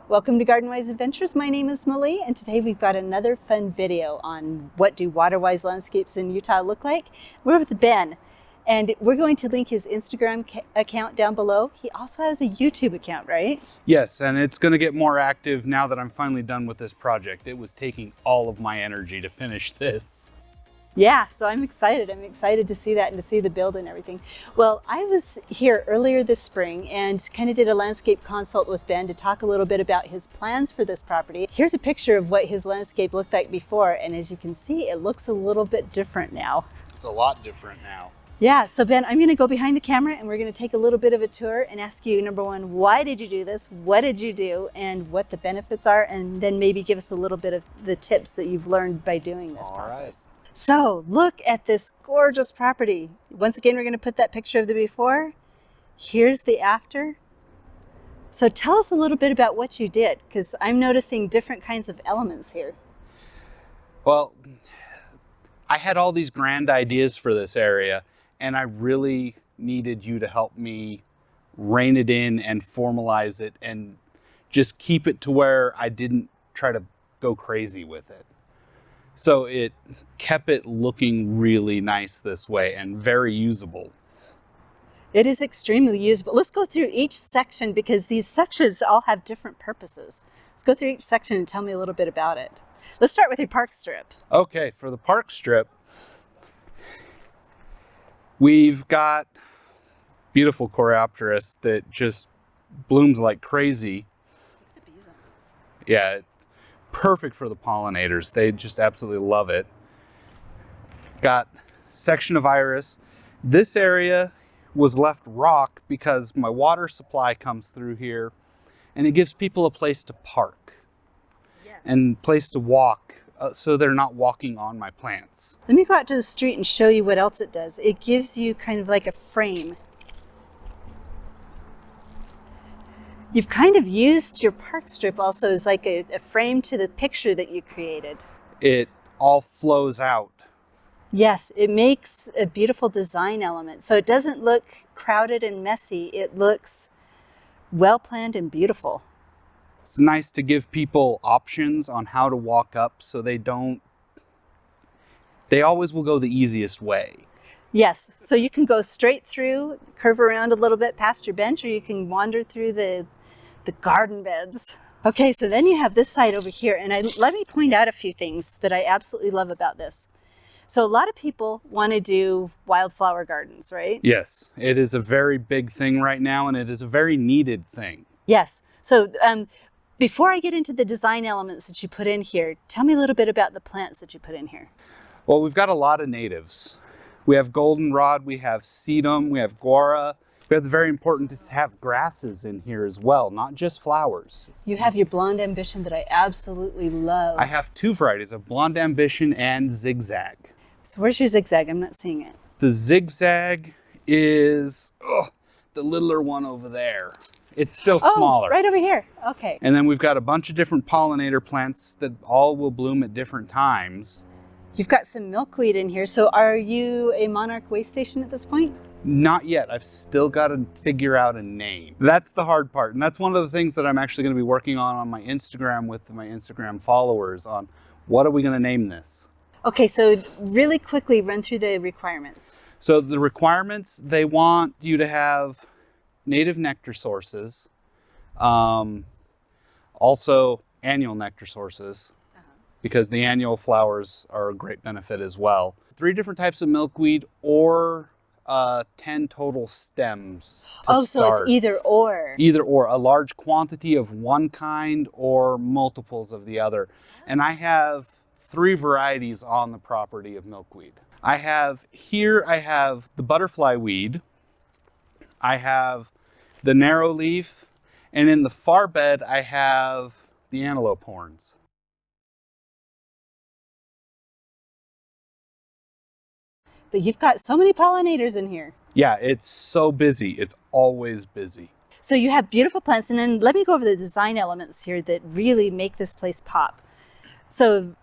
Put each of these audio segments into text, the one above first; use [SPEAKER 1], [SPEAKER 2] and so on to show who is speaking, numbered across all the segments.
[SPEAKER 1] Welcome to GardenWise Adventures. My name is Malie, and today we've got another fun video on what do water-wise landscapes in Utah look like. We're with Ben, and we're going to link his Instagram account down below. He also has a YouTube account, right?
[SPEAKER 2] Yes, and it's going to get more active now that I'm finally done with this project. It was taking all of my energy to finish this.
[SPEAKER 1] Yeah, so I'm excited. I'm excited to see that and to see the build and everything. Well, I was here earlier this spring and kind of did a landscape consult with Ben to talk a little bit about his plans for this property. Here's a picture of what his landscape looked like before, and as you can see, it looks a little bit different now.
[SPEAKER 2] It's a lot different now.
[SPEAKER 1] Yeah, so Ben, I'm going to go behind the camera and we're going to take a little bit of a tour and ask you, number one, why did you do this? What did you do? And what the benefits are, and then maybe give us a little bit of the tips that you've learned by doing this process.
[SPEAKER 2] Right.
[SPEAKER 1] So look at this gorgeous property. Once again, we're going to put that picture of the before. Here's the after. So tell us a little bit about what you did, because I'm noticing different kinds of elements here.
[SPEAKER 2] Well, I had all these grand ideas for this area, and I really needed you to help me rein it in and formalize it and just keep it to where I didn't try to go crazy with it. So it kept it looking really nice this way and very usable.
[SPEAKER 1] It is extremely usable. Let's go through each section because these sections all have different purposes. Let's go through each section and tell me a little bit about it. Let's start with your park strip.
[SPEAKER 2] Okay, for the park strip, we've got beautiful Coreopteris that just blooms like crazy.
[SPEAKER 1] The bees on this.
[SPEAKER 2] Yeah, perfect for the pollinators. They just absolutely love it. Got section of iris. This area was left rock because my water supply comes through here and it gives people a place to park.
[SPEAKER 1] Yes.
[SPEAKER 2] And place to walk so they're not walking on my plants.
[SPEAKER 1] Let me go out to the street and show you what else it does. It gives you kind of like a frame. You've kind of used your park strip also as like a frame to the picture that you created.
[SPEAKER 2] It all flows out.
[SPEAKER 1] Yes, it makes a beautiful design element. So it doesn't look crowded and messy. It looks well planned and beautiful.
[SPEAKER 2] It's nice to give people options on how to walk up so they always will go the easiest way.
[SPEAKER 1] Yes, so you can go straight through, curve around a little bit past your bench, or you can wander through the garden beds. Okay, so then you have this side over here, and let me point out a few things that I absolutely love about this. So a lot of people want to do wildflower gardens, right?
[SPEAKER 2] Yes, it is a very big thing right now, and it is a very needed thing.
[SPEAKER 1] Yes, so before I get into the design elements that you put in here, tell me a little bit about the plants that you put in here.
[SPEAKER 2] Well, we've got a lot of natives. We have goldenrod, we have sedum, we have guara. We have the very important to have grasses in here as well, not just flowers.
[SPEAKER 1] You have your Blonde Ambition that I absolutely love.
[SPEAKER 2] I have two varieties of Blonde Ambition and Zigzag.
[SPEAKER 1] So where's your Zigzag? I'm not seeing it.
[SPEAKER 2] The Zigzag is the littler one over there. It's still smaller.
[SPEAKER 1] Right over here. Okay.
[SPEAKER 2] And then we've got a bunch of different pollinator plants that all will bloom at different times.
[SPEAKER 1] You've got some milkweed in here. So are you a monarch way station at this point?
[SPEAKER 2] Not yet. I've still got to figure out a name. That's the hard part. And that's one of the things that I'm actually going to be working on my Instagram with my Instagram followers on what are we going to name this?
[SPEAKER 1] Okay, so really quickly run through the requirements.
[SPEAKER 2] So the requirements, they want you to have native nectar sources, also annual nectar sources, because the annual flowers are a great benefit as well. 3 different types of milkweed or 10 total stems to start.
[SPEAKER 1] So it's either or.
[SPEAKER 2] Either or, a large quantity of one kind or multiples of the other. And I have 3 varieties on the property of milkweed. I have the butterfly weed, I have the narrow leaf, and in the far bed I have the antelope horns.
[SPEAKER 1] But you've got so many pollinators in here.
[SPEAKER 2] Yeah, it's so busy. It's always busy.
[SPEAKER 1] So you have beautiful plants, and then let me go over the design elements here that really make this place pop. So,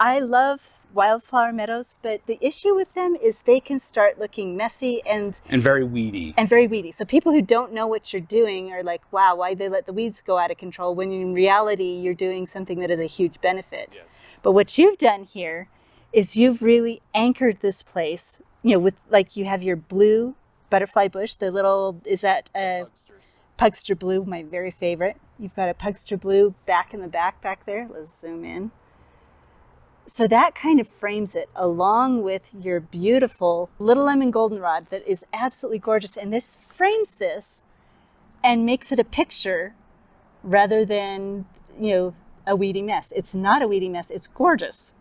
[SPEAKER 1] I love wildflower meadows, but the issue with them is they can start looking messy and
[SPEAKER 2] very weedy.
[SPEAKER 1] very weedy. So people who don't know what you're doing are like, wow, why'd they let the weeds go out of control, when in reality you're doing something that is a huge benefit.
[SPEAKER 2] Yes.
[SPEAKER 1] But what you've done here is you've really anchored this place, with like you have your blue butterfly bush, the little, is that Pugster blue, my very favorite. You've got a Pugster blue back in the back there. Let's zoom in. So that kind of frames it, along with your beautiful little lemon goldenrod that is absolutely gorgeous. And this frames this and makes it a picture rather than, a weedy mess. It's not a weedy mess. It's gorgeous.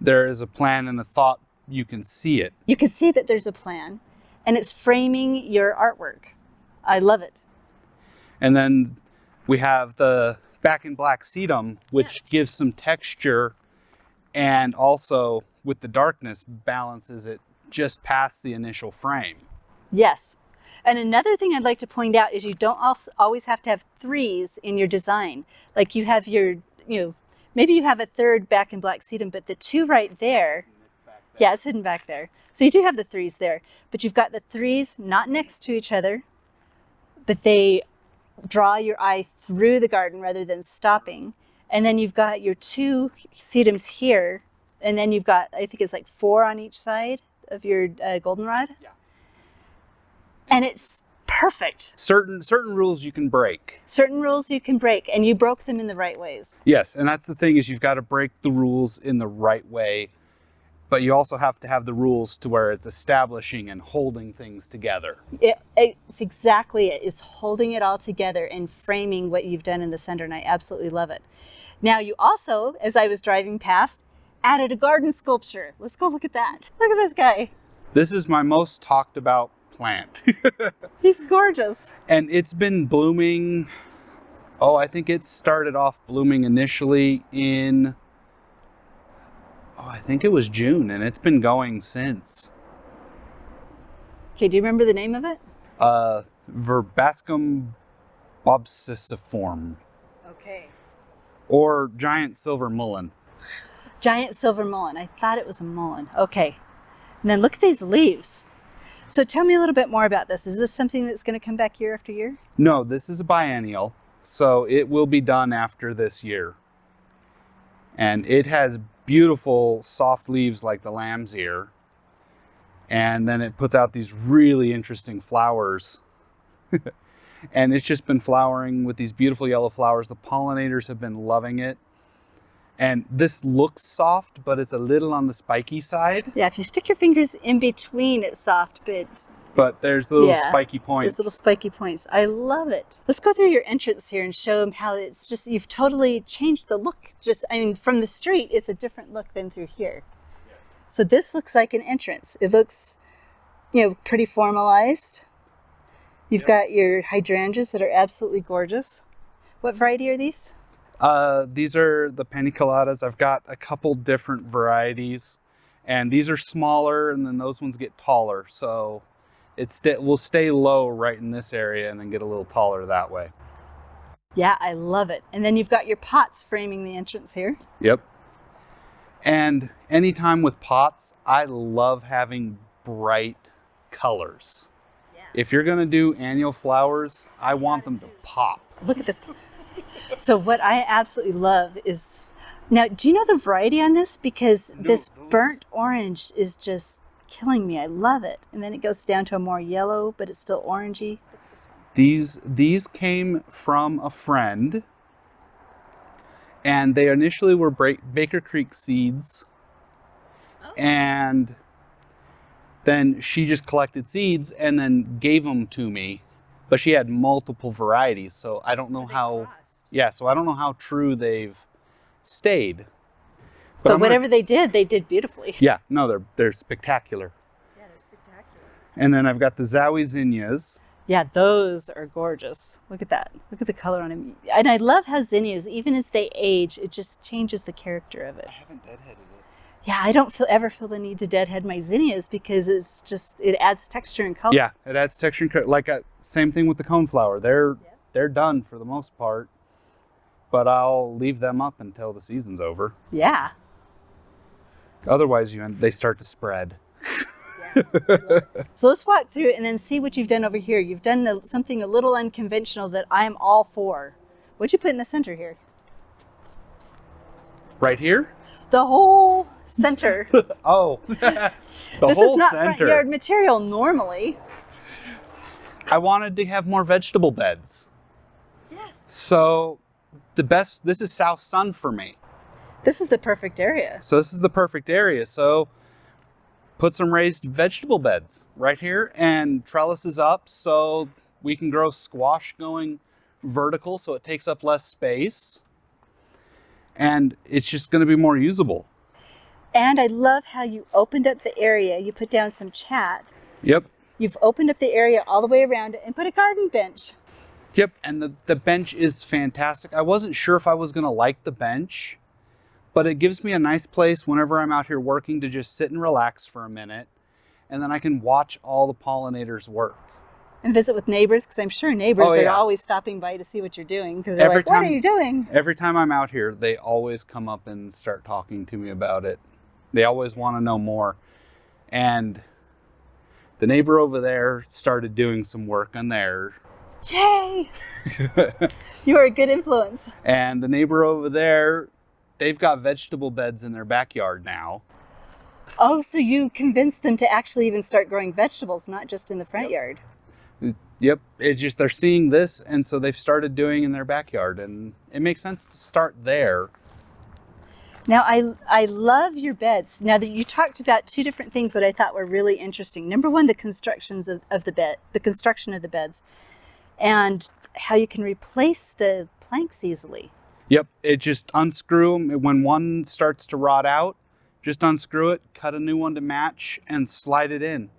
[SPEAKER 2] There is a plan and a thought. You can see it.
[SPEAKER 1] You can see that there's a plan, and it's framing your artwork. I love it.
[SPEAKER 2] And then we have the Back in Black sedum, which
[SPEAKER 1] Yes.
[SPEAKER 2] gives some texture, and also with the darkness balances it just past the initial frame.
[SPEAKER 1] Yes. And another thing I'd like to point out is you don't always have to have threes in your design. Like you have your, maybe you have a third Back in Black sedum, but the two right there, yeah, it's hidden back there. So you do have the threes there, but you've got the threes not next to each other, but they draw your eye through the garden rather than stopping. And then you've got your two sedums here, and then you've got, I think it's like 4 on each side of your goldenrod.
[SPEAKER 2] Yeah.
[SPEAKER 1] And it's perfect.
[SPEAKER 2] Certain rules you can break.
[SPEAKER 1] Certain rules you can break, and you broke them in the right ways.
[SPEAKER 2] Yes, and that's the thing, is you've got to break the rules in the right way, but you also have to have the rules to where it's establishing and holding things together.
[SPEAKER 1] It's exactly it. It's holding it all together and framing what you've done in the center, and I absolutely love it. Now you also, as I was driving past, added a garden sculpture. Let's go look at that. Look at this guy.
[SPEAKER 2] This is my most talked about plant.
[SPEAKER 1] He's gorgeous.
[SPEAKER 2] And it's been blooming, I think it started off blooming initially in, I think it was June, and it's been going since.
[SPEAKER 1] Okay, do you remember the name of it?
[SPEAKER 2] Verbascum bobsiciform,
[SPEAKER 1] Okay.
[SPEAKER 2] or giant silver mullein.
[SPEAKER 1] Giant silver mullein. I thought it was a mullein. Okay. And then look at these leaves. So tell me a little bit more about this. Is this something that's going to come back year after year?
[SPEAKER 2] No, this is a biennial, so it will be done after this year. And it has beautiful soft leaves like the lamb's ear. And then it puts out these really interesting flowers. And it's just been flowering with these beautiful yellow flowers. The pollinators have been loving it. And this looks soft, but it's a little on the spiky side.
[SPEAKER 1] Yeah, if you stick your fingers in between, it's soft,
[SPEAKER 2] But there's little spiky points.
[SPEAKER 1] There's little spiky points. I love it. Let's go through your entrance here and show them how it's just, you've totally changed the look. From the street, it's a different look than through here. Yes. So this looks like an entrance. It looks, pretty formalized. You've got your hydrangeas that are absolutely gorgeous. What variety are these?
[SPEAKER 2] These are the paniculadas. I've got a couple different varieties, and these are smaller, and then those ones get taller. So we'll stay low right in this area and then get a little taller that way.
[SPEAKER 1] Yeah, I love it. And then you've got your pots framing the entrance here.
[SPEAKER 2] Yep. And anytime with pots, I love having bright colors. Yeah. If you're going to do annual flowers, I want them to pop.
[SPEAKER 1] Look at this. So what I absolutely love is, now, do you know the variety on this? Because this burnt orange is just killing me. I love it. And then it goes down to a more yellow, but it's still orangey. Look at this one.
[SPEAKER 2] These came from a friend, and they initially were Baker Creek seeds. Oh. And then she just collected seeds and then gave them to me. But she had multiple varieties, so I don't know how. Yeah, so I don't know how true they've stayed.
[SPEAKER 1] But whatever they did beautifully.
[SPEAKER 2] Yeah, no, they're spectacular.
[SPEAKER 1] Yeah, they're spectacular.
[SPEAKER 2] And then I've got the Zowie zinnias.
[SPEAKER 1] Yeah, those are gorgeous. Look at that. Look at the color on them. And I love how zinnias, even as they age, it just changes the character of it.
[SPEAKER 2] I haven't deadheaded it.
[SPEAKER 1] Yeah, I don't ever feel the need to deadhead my zinnias because it adds texture and color.
[SPEAKER 2] Yeah, it adds texture and color. Like same thing with the coneflower. They're done for the most part, but I'll leave them up until the season's over.
[SPEAKER 1] Yeah.
[SPEAKER 2] Otherwise, they start to spread.
[SPEAKER 1] So let's walk through it and then see what you've done over here. You've done something a little unconventional that I'm all for. What'd you put in the center here?
[SPEAKER 2] Right here?
[SPEAKER 1] The whole center.
[SPEAKER 2] Oh, the
[SPEAKER 1] This
[SPEAKER 2] whole
[SPEAKER 1] is not
[SPEAKER 2] center.
[SPEAKER 1] front yard material normally.
[SPEAKER 2] I wanted to have more vegetable beds.
[SPEAKER 1] Yes.
[SPEAKER 2] So this is south sun for me.
[SPEAKER 1] This is the perfect area.
[SPEAKER 2] So this is the perfect area. So put some raised vegetable beds right here and trellises up so we can grow squash going vertical so it takes up less space. And it's just going to be more usable.
[SPEAKER 1] And I love how you opened up the area. You put down some chat.
[SPEAKER 2] Yep.
[SPEAKER 1] You've opened up the area all the way around it and put a garden bench.
[SPEAKER 2] Yep. And the bench is fantastic. I wasn't sure if I was going to like the bench, but it gives me a nice place whenever I'm out here working to just sit and relax for a minute. And then I can watch all the pollinators work.
[SPEAKER 1] And visit with neighbors, because I'm sure neighbors
[SPEAKER 2] Oh,
[SPEAKER 1] are
[SPEAKER 2] yeah.
[SPEAKER 1] always stopping by to see what you're doing. Because they're
[SPEAKER 2] Every
[SPEAKER 1] like, what are
[SPEAKER 2] time-
[SPEAKER 1] you doing?
[SPEAKER 2] Every time I'm out here, they always come up and start talking to me about it. They always want to know more. And the neighbor over there started doing some work on there.
[SPEAKER 1] Yay! You are a good influence.
[SPEAKER 2] And the neighbor over there, they've got vegetable beds in their backyard now.
[SPEAKER 1] Oh, so you convinced them to actually even start growing vegetables, not just in the front yard.
[SPEAKER 2] Yep, it's just they're seeing this, and so they've started doing in their backyard, and it makes sense to start there.
[SPEAKER 1] Now, I love your beds. Now, that you talked about two different things that I thought were really interesting. Number one, the constructions of the bed, the construction of the beds, and how you can replace the planks easily.
[SPEAKER 2] Yep, it just unscrew them. When one starts to rot out, just unscrew it, cut a new one to match, and slide it in.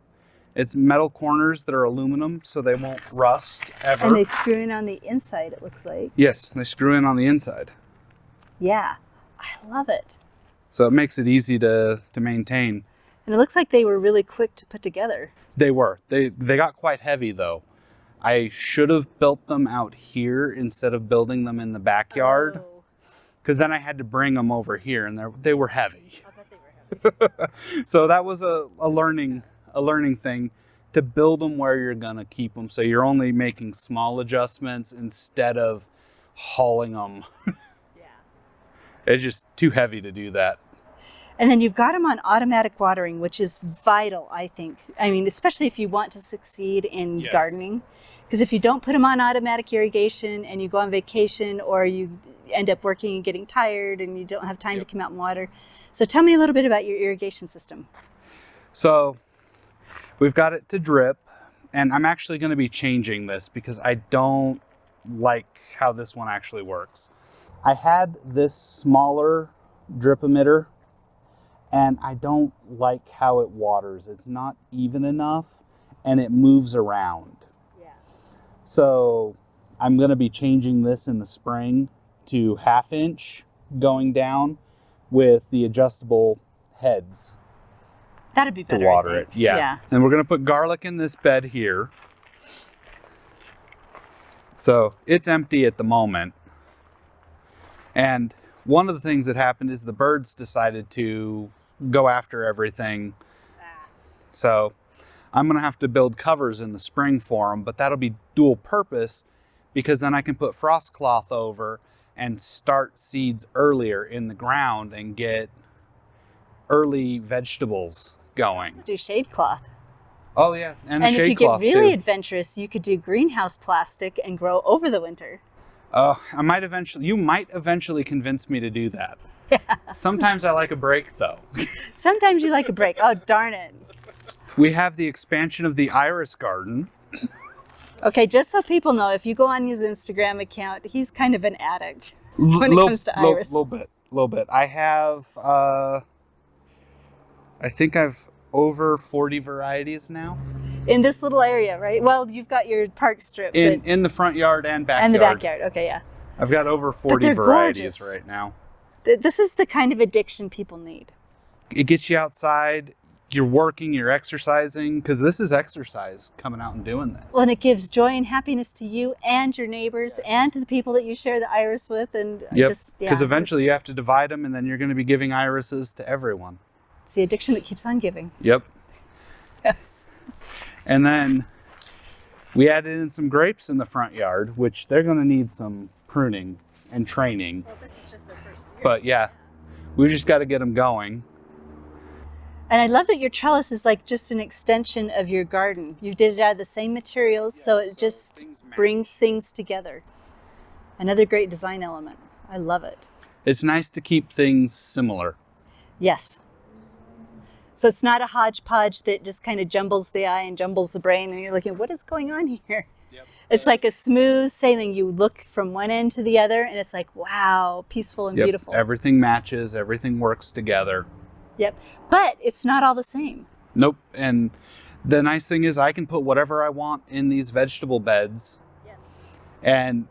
[SPEAKER 2] It's metal corners that are aluminum, so they won't rust ever.
[SPEAKER 1] And they screw in on the inside, it looks like.
[SPEAKER 2] Yes, they screw in on the inside.
[SPEAKER 1] Yeah, I love it.
[SPEAKER 2] So it makes it easy to maintain.
[SPEAKER 1] And it looks like they were really quick to put together.
[SPEAKER 2] They were. They got quite heavy, though. I should have built them out here instead of building them in the backyard,
[SPEAKER 1] Oh,
[SPEAKER 2] because then I had to bring them over here, and they were heavy.
[SPEAKER 1] I bet they were heavy.
[SPEAKER 2] So that was a learning thing, to build them where you're gonna keep them, so you're only making small adjustments instead of hauling them.
[SPEAKER 1] Yeah.
[SPEAKER 2] It's just too heavy to do that.
[SPEAKER 1] And then you've got them on automatic watering, which is vital, I think. I mean, especially if you want to succeed in
[SPEAKER 2] Yes.
[SPEAKER 1] gardening. Because if you don't put them on automatic irrigation and you go on vacation, or you end up working and getting tired and you don't have time to come out and water. So tell me a little bit about your irrigation system.
[SPEAKER 2] So we've got it to drip, and I'm actually going to be changing this because I don't like how this one actually works. I had this smaller drip emitter, and I don't like how it waters. It's not even enough, and it moves around.
[SPEAKER 1] Yeah.
[SPEAKER 2] So I'm going to be changing this in the spring to 1/2 inch going down with the adjustable heads
[SPEAKER 1] That'd be
[SPEAKER 2] to
[SPEAKER 1] better.
[SPEAKER 2] water
[SPEAKER 1] I
[SPEAKER 2] it.
[SPEAKER 1] think.
[SPEAKER 2] Yeah. And we're going to put garlic in this bed here. So it's empty at the moment. And one of the things that happened is the birds decided to go after everything. So I'm going to have to build covers in the spring for them, but that'll be dual purpose, because then I can put frost cloth over and start seeds earlier in the ground and get early vegetables going.
[SPEAKER 1] Do shade cloth.
[SPEAKER 2] Oh yeah, and the
[SPEAKER 1] And if
[SPEAKER 2] shade
[SPEAKER 1] you get
[SPEAKER 2] cloth
[SPEAKER 1] really
[SPEAKER 2] too.
[SPEAKER 1] adventurous, you could do greenhouse plastic and grow over the winter.
[SPEAKER 2] You might eventually convince me to do that. Sometimes I like a break though.
[SPEAKER 1] Sometimes you like a break. Oh, darn it.
[SPEAKER 2] We have the expansion of the iris garden.
[SPEAKER 1] Okay, just so people know, if you go on his Instagram account, he's kind of an addict when it comes to iris.
[SPEAKER 2] Little bit. I have, I think I've over 40 varieties now.
[SPEAKER 1] In this little area, right? Well, you've got your park strip.
[SPEAKER 2] In the front yard and backyard.
[SPEAKER 1] and the backyard. Okay, yeah.
[SPEAKER 2] I've got over 40
[SPEAKER 1] they're
[SPEAKER 2] varieties
[SPEAKER 1] gorgeous.
[SPEAKER 2] right now.
[SPEAKER 1] This is the kind of addiction people need.
[SPEAKER 2] It gets you outside, you're working, you're exercising, because this is exercise, coming out and doing this.
[SPEAKER 1] Well, and it gives joy and happiness to you and your neighbors and to the people that you share the iris with. And
[SPEAKER 2] Yep,
[SPEAKER 1] just, yeah,
[SPEAKER 2] because eventually you
[SPEAKER 1] it's-
[SPEAKER 2] have to divide them, and then you're going to be giving irises to everyone.
[SPEAKER 1] It's the addiction that keeps on giving.
[SPEAKER 2] Yep.
[SPEAKER 1] Yes.
[SPEAKER 2] And then we added in some grapes in the front yard, which they're going to need some pruning and training.
[SPEAKER 1] Well, this is just their first year.
[SPEAKER 2] But yeah, we just got to get them going.
[SPEAKER 1] And I love that your trellis is like just an extension of your garden. You did it out of the same materials,
[SPEAKER 2] Yes,
[SPEAKER 1] so it
[SPEAKER 2] so
[SPEAKER 1] just
[SPEAKER 2] things match.
[SPEAKER 1] brings things together. Another great design element. I love it.
[SPEAKER 2] It's nice to keep things similar.
[SPEAKER 1] Yes. So it's not a hodgepodge that just kind of jumbles the eye and jumbles the brain, and you're looking, what is going on here?
[SPEAKER 2] Yep.
[SPEAKER 1] It's like a smooth sailing. You look from one end to the other, and it's like, wow, peaceful and
[SPEAKER 2] Yep.
[SPEAKER 1] beautiful.
[SPEAKER 2] Everything matches, everything works together.
[SPEAKER 1] Yep. But it's not all the same.
[SPEAKER 2] Nope. And the nice thing is I can put whatever I want in these vegetable beds.
[SPEAKER 1] Yes.
[SPEAKER 2] And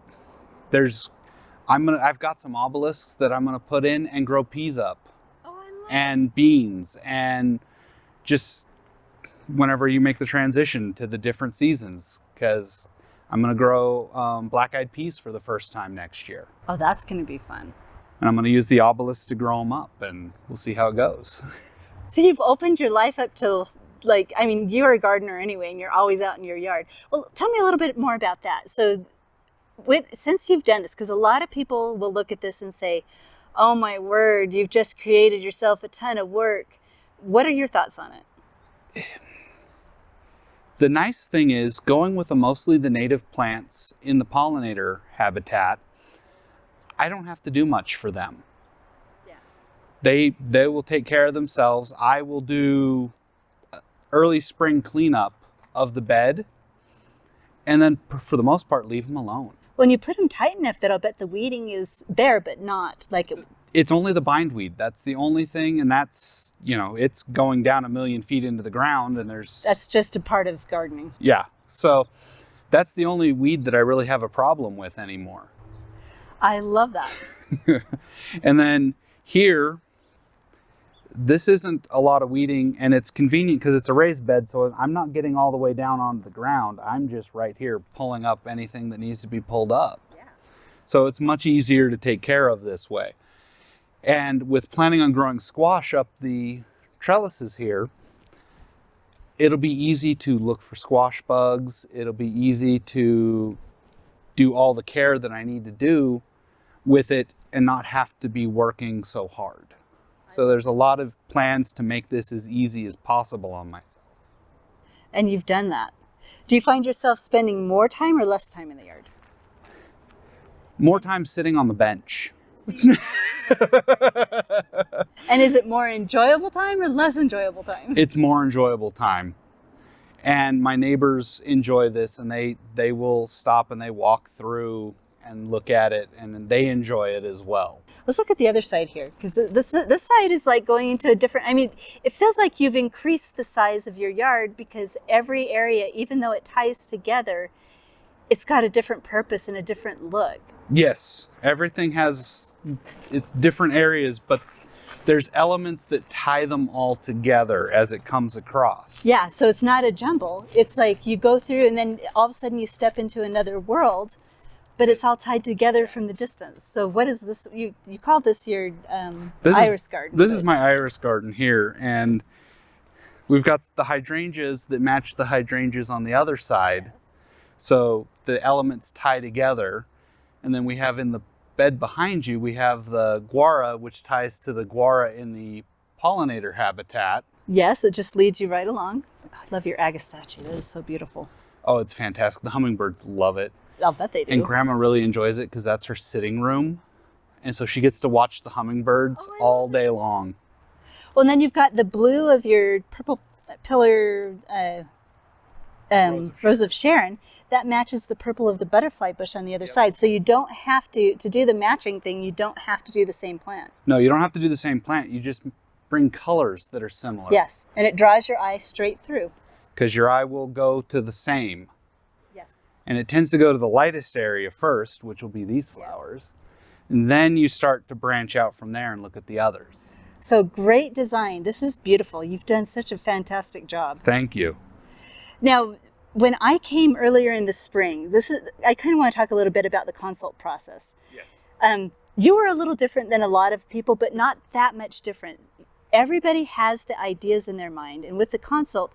[SPEAKER 2] I've got some obelisks that I'm gonna put in and grow peas up.
[SPEAKER 1] Oh, I love
[SPEAKER 2] And beans, and just whenever you make the transition to the different seasons, because I'm gonna grow black-eyed peas for the first time next year.
[SPEAKER 1] Oh, that's going to be fun.
[SPEAKER 2] And I'm gonna use the obelisk to grow them up, and we'll see how it goes.
[SPEAKER 1] So you've opened your life up to, like, I mean, you're a gardener anyway, and you're always out in your yard. Well, tell me a little bit more about that. So since you've done this, because a lot of people will look at this and say, oh my word, you've just created yourself a ton of work. What are your thoughts on it?
[SPEAKER 2] The nice thing is going with mostly the native plants in the pollinator habitat, I don't have to do much for them.
[SPEAKER 1] Yeah.
[SPEAKER 2] They will take care of themselves. I will do early spring cleanup of the bed, and then for the most part leave them alone.
[SPEAKER 1] When you put them tight enough that I'll bet the weeding is there, but not like it.
[SPEAKER 2] It's only the bindweed. That's the only thing, and that's, it's going down 1,000,000 feet into the ground, and
[SPEAKER 1] That's just a part of gardening.
[SPEAKER 2] yeah. So that's the only weed that I really have a problem with anymore.
[SPEAKER 1] I love that.
[SPEAKER 2] And then here, this isn't a lot of weeding, and it's convenient because it's a raised bed, so I'm not getting all the way down onto the ground. I'm just right here pulling up anything that needs to be pulled up.
[SPEAKER 1] Yeah.
[SPEAKER 2] So it's much easier to take care of this way. And with planning on growing squash up the trellises here, it'll be easy to look for squash bugs. It'll be easy to do all the care that I need to do with it and not have to be working so hard. So there's a lot of plans to make this as easy as possible on myself.
[SPEAKER 1] And you've done that. Do you find yourself spending more time or less time in the yard?
[SPEAKER 2] More time sitting on the bench.
[SPEAKER 1] And is it more enjoyable time or less enjoyable time?
[SPEAKER 2] It's more enjoyable time. And my neighbors enjoy this, and they will stop and they walk through and look at it, and they enjoy it as well.
[SPEAKER 1] Let's look at the other side here, because this side is like going into a different, I mean, it feels like you've increased the size of your yard because every area, even though it ties together, it's got a different purpose and a different look.
[SPEAKER 2] Yes, everything has its different areas, but there's elements that tie them all together as it comes across.
[SPEAKER 1] Yeah, so it's not a jumble. It's like you go through and then all of a sudden you step into another world, but it's all tied together from the distance. So what is this? You call this your iris garden.
[SPEAKER 2] This is my iris garden here, and we've got the hydrangeas that match the hydrangeas on the other side. So the elements tie together. And then we have in the bed behind you, we have the guara, which ties to the guara in the pollinator habitat.
[SPEAKER 1] Yes, it just leads you right along. I love your agastache. That is so beautiful.
[SPEAKER 2] Oh, it's fantastic. The hummingbirds love it.
[SPEAKER 1] I'll bet they do.
[SPEAKER 2] And Grandma really enjoys it because that's her sitting room. And so she gets to watch the hummingbirds all day long.
[SPEAKER 1] Well, and then you've got the blue of your purple pillar Rose of Sharon. That matches the purple of the butterfly bush on the other side. So you don't have to do the matching thing, you don't have to do the same plant.
[SPEAKER 2] No, you don't have to do the same plant. You just bring colors that are similar.
[SPEAKER 1] Yes, and it draws your eye straight through.
[SPEAKER 2] Because your eye will go to the same.
[SPEAKER 1] Yes.
[SPEAKER 2] And it tends to go to the lightest area first, which will be these flowers. And then you start to branch out from there and look at the others.
[SPEAKER 1] So great design. This is beautiful. You've done such a fantastic job.
[SPEAKER 2] Thank you.
[SPEAKER 1] Now, when I came earlier in the spring, I kind of want to talk a little bit about the consult process.
[SPEAKER 2] Yes.
[SPEAKER 1] You were a little different than a lot of people, but not that much different. everybody has the ideas in their mind. And with the consult,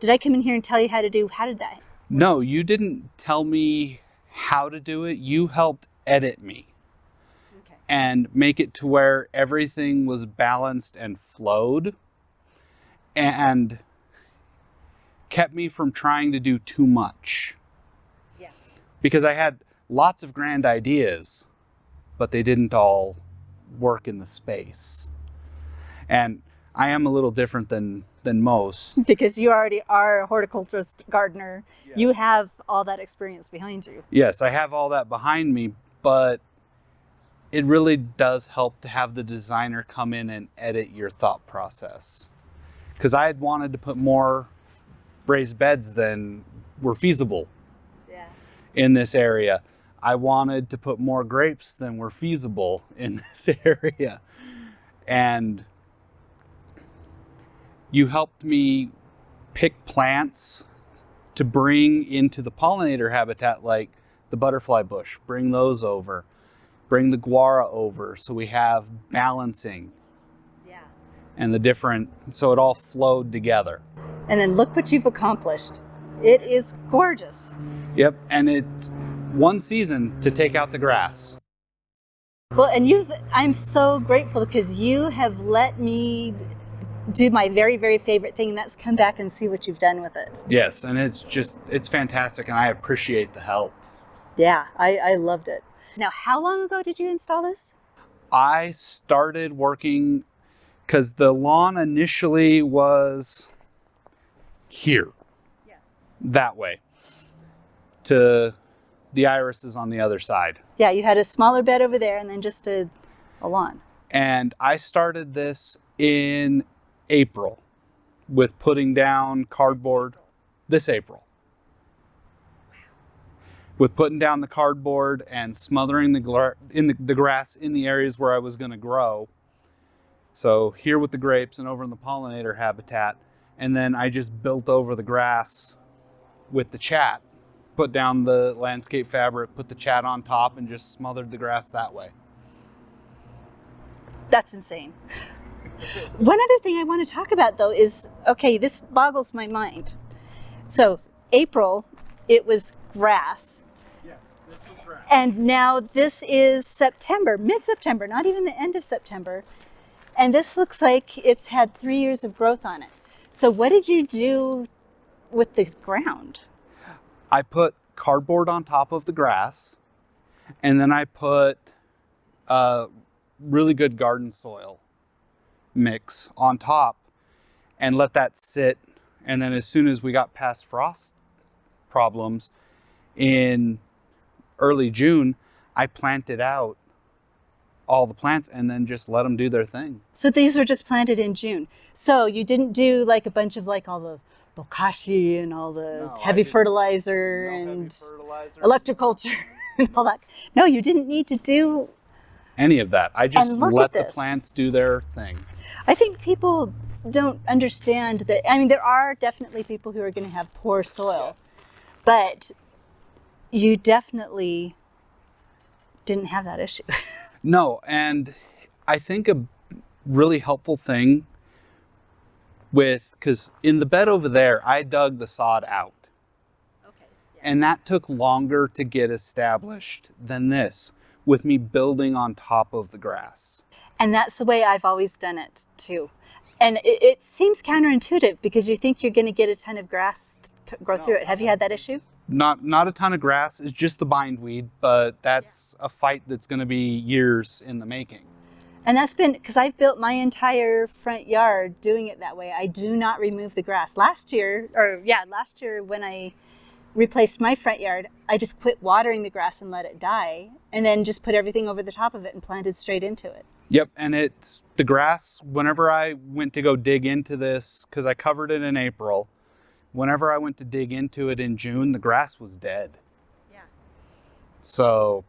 [SPEAKER 1] did I come in here and tell you how did that?
[SPEAKER 2] No, you didn't tell me how to do it. You helped edit me and make it to where everything was balanced and flowed and kept me from trying to do too much.
[SPEAKER 1] Yeah.
[SPEAKER 2] Because I had lots of grand ideas, but they didn't all work in the space. And I am a little different than most.
[SPEAKER 1] Because you already are a horticulturist gardener.
[SPEAKER 2] Yes.
[SPEAKER 1] You have all that experience behind you.
[SPEAKER 2] Yes, I have all that behind me, but it really does help to have the designer come in and edit your thought process. Because I had wanted to put more raised beds than were feasible in this area. I wanted to put more grapes than were feasible in this area. And you helped me pick plants to bring into the pollinator habitat, like the butterfly bush, bring those over, bring the guara over, so we have balancing.
[SPEAKER 1] Yeah.
[SPEAKER 2] And the different, so it all flowed together.
[SPEAKER 1] And then look what you've accomplished. It is gorgeous.
[SPEAKER 2] Yep, and it's one season to take out the grass.
[SPEAKER 1] Well, and I'm so grateful because you have let me do my very, very favorite thing, and that's come back and see what you've done with it.
[SPEAKER 2] Yes, and it's fantastic, and I appreciate the help.
[SPEAKER 1] Yeah, I loved it. Now, how long ago did you install this?
[SPEAKER 2] I started working, because the lawn initially was here.
[SPEAKER 1] Yes.
[SPEAKER 2] That way. To the irises on the other side.
[SPEAKER 1] Yeah, you had a smaller bed over there and then just a lawn.
[SPEAKER 2] And I started this in April with putting down cardboard this April. With putting down the cardboard and smothering the grass in the areas where I was going to grow. So here with the grapes and over in the pollinator habitat. And then I just built over the grass with the chat. Put down the landscape fabric, put the chat on top, and just smothered the grass that way.
[SPEAKER 1] That's insane. One other thing I want to talk about, though, is, okay, this boggles my mind. So April, it was grass.
[SPEAKER 2] Yes, this was grass.
[SPEAKER 1] And now this is September, mid-September, not even the end of September. And this looks like it's had 3 years of growth on it. So what did you do with the ground?
[SPEAKER 2] I put cardboard on top of the grass, and then I put really good garden soil mix on top and let that sit. And then as soon as we got past frost problems in early June, I planted out all the plants and then just let them do their thing.
[SPEAKER 1] So these were just planted in June. So you didn't do like a bunch of like all the bokashi and all the heavy fertilizer and electroculture and all that. No, you didn't need to do
[SPEAKER 2] any of that. I just let the plants do their thing.
[SPEAKER 1] I think people don't understand that. I mean, there are definitely people who are going to have poor soil, but you definitely didn't have that issue.
[SPEAKER 2] No, and I think a really helpful thing because in the bed over there, I dug the sod out.
[SPEAKER 1] Okay. Yeah.
[SPEAKER 2] And that took longer to get established than this, with me building on top of the grass.
[SPEAKER 1] And that's the way I've always done it too. And it seems counterintuitive because you think you're going to get a ton of grass to grow through it. Have you had that issue?
[SPEAKER 2] Not a ton of grass. It's just the bindweed, but that's a fight that's going to be years in the making.
[SPEAKER 1] And that's been because I've built my entire front yard doing it that way. I do not remove the grass. Last year when I replaced my front yard, I just quit watering the grass and let it die, and then just put everything over the top of it and planted straight into it.
[SPEAKER 2] Yep, and it's the grass, whenever I went to go dig into this, because I covered it in April, whenever I went to dig into it in June, the grass was dead.
[SPEAKER 1] Yeah.
[SPEAKER 2] So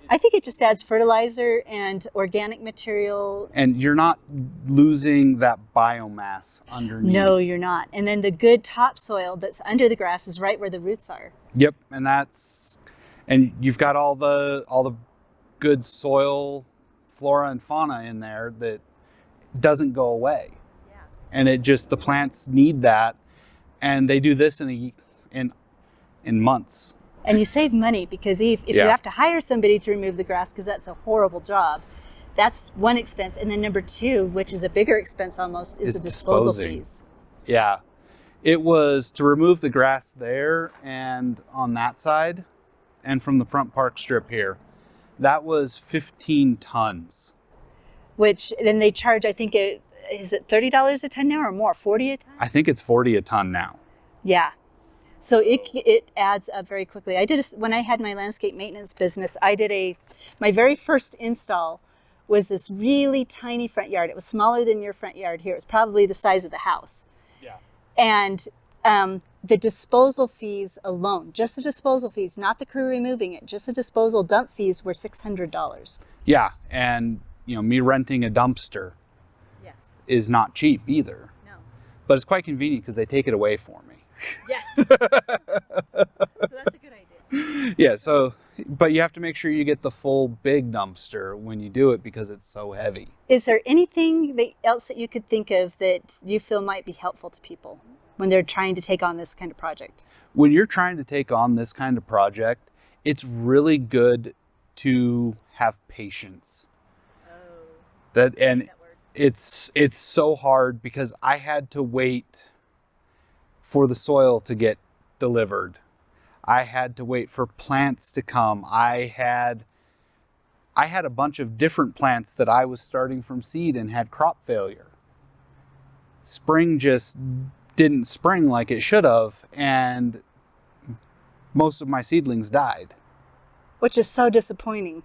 [SPEAKER 1] I think it just adds fertilizer and organic material.
[SPEAKER 2] And you're not losing that biomass underneath.
[SPEAKER 1] No, you're not. And then the good topsoil that's under the grass is right where the roots are.
[SPEAKER 2] Yep, and you've got all the good soil, flora and fauna in there that doesn't go away. And it just, the plants need that, and they do this in months.
[SPEAKER 1] And you save money because if you have to hire somebody to remove the grass, because that's a horrible job, that's one expense. And then number two, which is a bigger expense almost, is the disposal fees.
[SPEAKER 2] Yeah. It was to remove the grass there and on that side and from the front park strip here. That was 15 tons.
[SPEAKER 1] Which then they charge, I think, is it $30 a ton now or more? 40 a ton?
[SPEAKER 2] I think it's 40 a ton now.
[SPEAKER 1] Yeah. So it adds up very quickly. When I had my landscape maintenance business, my very first install was this really tiny front yard. It was smaller than your front yard here. It was probably the size of the house.
[SPEAKER 2] Yeah.
[SPEAKER 1] And the disposal fees alone, just the disposal fees, not the crew removing it, just the disposal dump fees were $600.
[SPEAKER 2] Yeah, and me renting a dumpster is not cheap either.
[SPEAKER 1] No.
[SPEAKER 2] But it's quite convenient because they take it away for me.
[SPEAKER 1] Yes. So that's a good idea.
[SPEAKER 2] Yeah, but you have to make sure you get the full big dumpster when you do it because it's so heavy.
[SPEAKER 1] Is there anything else that you could think of that you feel might be helpful to people when they're trying to take on this kind of project?
[SPEAKER 2] When you're trying to take on this kind of project, it's really good to have patience. It's so hard because I had to wait for the soil to get delivered. I had to wait for plants to come. I had a bunch of different plants that I was starting from seed and had crop failure. Spring just didn't spring like it should have, and most of my seedlings died.
[SPEAKER 1] Which is so disappointing.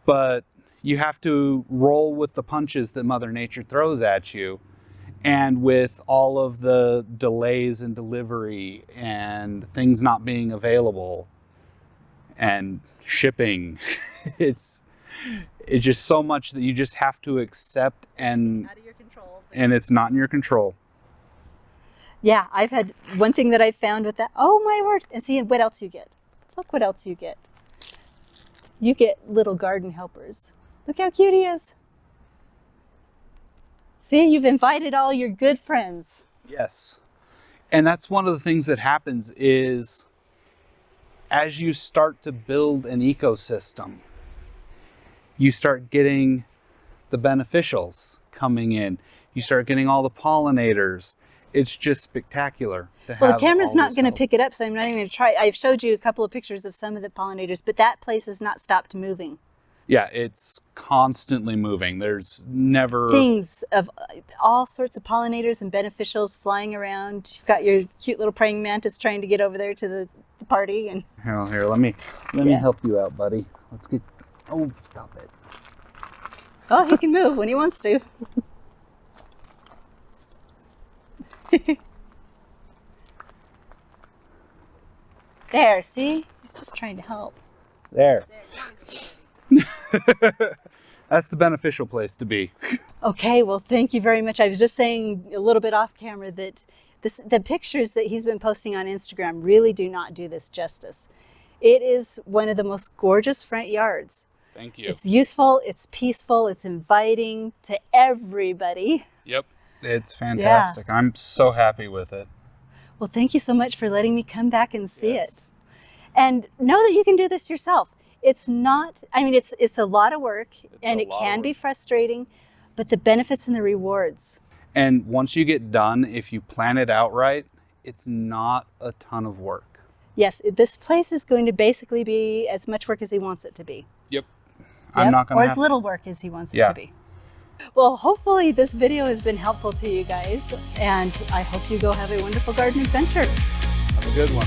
[SPEAKER 2] But you have to roll with the punches that Mother Nature throws at you. And with all of the delays in delivery and things not being available and shipping, it's just so much that you just have to accept, and
[SPEAKER 1] Out of your control.
[SPEAKER 2] And it's not in your control.
[SPEAKER 1] Yeah, I've had one thing that I found with that. Oh my word. And see what else you get. Look what else you get. You get little garden helpers. Look how cute he is. See, you've invited all your good friends.
[SPEAKER 2] Yes. And that's one of the things that happens is as you start to build an ecosystem, you start getting the beneficials coming in. You start getting all the pollinators. It's just spectacular to have.
[SPEAKER 1] Well, the camera's
[SPEAKER 2] all
[SPEAKER 1] not
[SPEAKER 2] this
[SPEAKER 1] going to
[SPEAKER 2] help.
[SPEAKER 1] pick it up, so I'm not even going to try. I've showed you a couple of pictures of some of the pollinators, but that place has not stopped moving.
[SPEAKER 2] Yeah, it's constantly moving. There's never...
[SPEAKER 1] Things of all sorts of pollinators and beneficials flying around. You've got your cute little praying mantis trying to get over there to the party. And
[SPEAKER 2] Here, let me help you out, buddy. Let's get... Oh, stop it.
[SPEAKER 1] oh, he can move when he wants to. There, see? He's just trying to help.
[SPEAKER 2] There. That's the beneficial place to be.
[SPEAKER 1] Okay, well, thank you very much. I was just saying a little bit off camera that the pictures that he's been posting on Instagram really do not do this justice. It is one of the most gorgeous front yards.
[SPEAKER 2] Thank you.
[SPEAKER 1] It's useful, it's peaceful, it's inviting to everybody.
[SPEAKER 2] Yep. It's fantastic. Yeah. I'm so happy with it.
[SPEAKER 1] Well, thank you so much for letting me come back and see it. And know that you can do this yourself. It's not, I mean, it's a lot of work, and it can be frustrating, but the benefits and the rewards.
[SPEAKER 2] And once you get done, if you plan it out right, it's not a ton of work.
[SPEAKER 1] Yes, this place is going to basically be as much work as he wants it to be.
[SPEAKER 2] Yep. I'm not going to
[SPEAKER 1] Or as little work as he wants it to be. Well, hopefully this video has been helpful to you guys, and I hope you go have a wonderful garden adventure.
[SPEAKER 2] Have a good one.